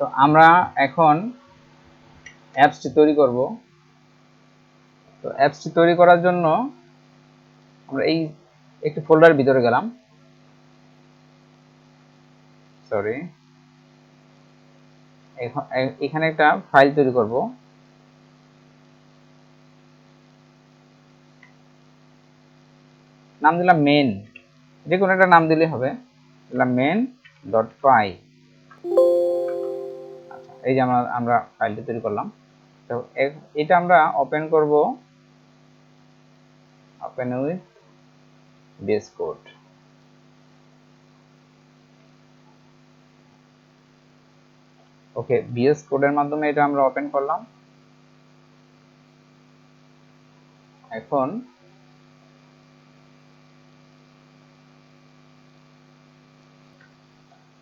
তো আমরা এখন অ্যাপসটি তৈরি করব। তো অ্যাপসটি তৈরি করার জন্য আমরা এই একটি ফোল্ডারের ভিতরে গেলাম, সরি, এখানে একটা ফাইল তৈরি করব। নাম দিলাম মেন, যে কোনো একটা নাম দিলে হবে। দিলাম main.py। আচ্ছা, এই যে আমরা ফাইলটি তৈরি করলাম। তো এটা আমরা ওপেন করব, open with VS code. Okay, VS কোডের মাধ্যমে এটা আমরা ওপেন করলাম। এখন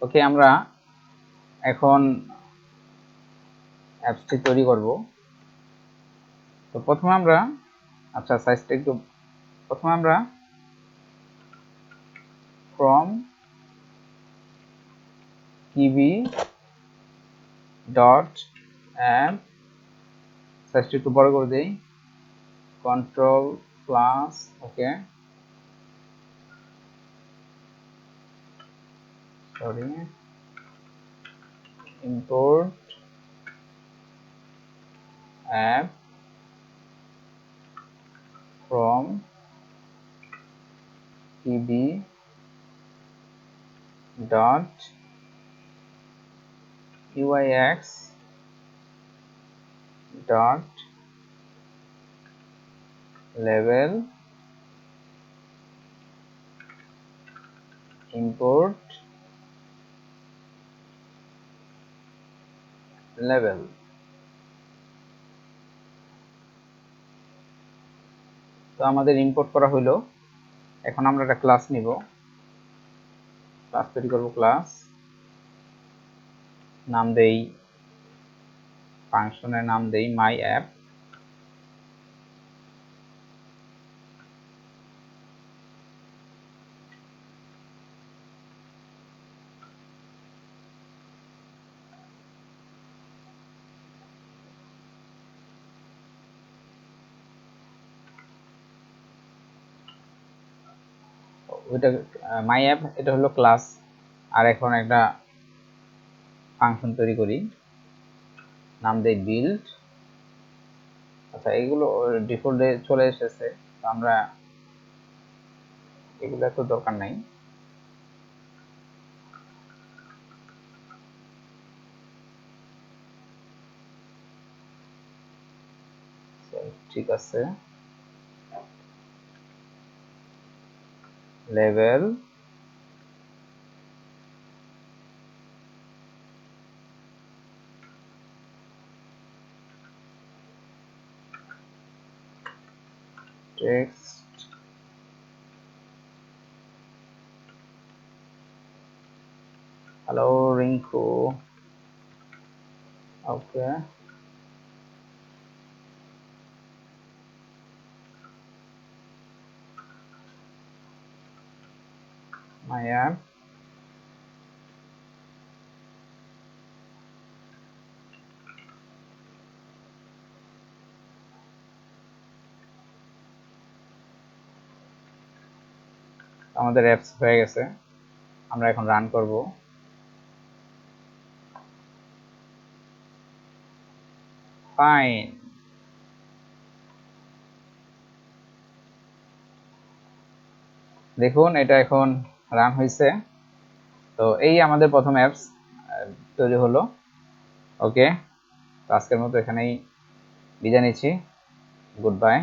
ওকে, আমরা এখন অ্যাপসটি তৈরি করব। তো প্রথমে আমরা, আচ্ছা সাইজটা একটু, প্রথমে আমরা ফ্রম kivy ডট অ্যাপ, সাইজটা একটু বড় করে দেই, control plus, okay, sorry, import app from kivy dot uyx dot level import level। তো আমাদের ইম্পোর্ট করা হলো। এখন আমরা একটা ক্লাস নিব, ক্লাস তৈরি করব। ক্লাস নাম দেই, ফাংশনের নাম দেই মাই অ্যাপ। ওইটা মাই অ্যাপ, এটা হলো ক্লাস। আর এখন একটা ফাংশন তৈরি করি, নাম দেই বিল্ড। আচ্ছা, এগুলো ডিফল্টে চলে এসেছে, তো আমরা এগুলো তো দরকার নাই। ঠিক আছে, লেভেল টেক্সট হ্যালো রিঙ্কু, ওকে, মাই অ্যাপ, আমাদের অ্যাপস হয়ে গেছে। আমরা এখন রান করব। ফাইন, দেখুন এটা এখন রান হয়েছে। তো এই আমাদের প্রথম অ্যাপস তৈরি হলো। ওকে, তো আজকের মতো এখানেই বিদায় নিচ্ছি। Good bye.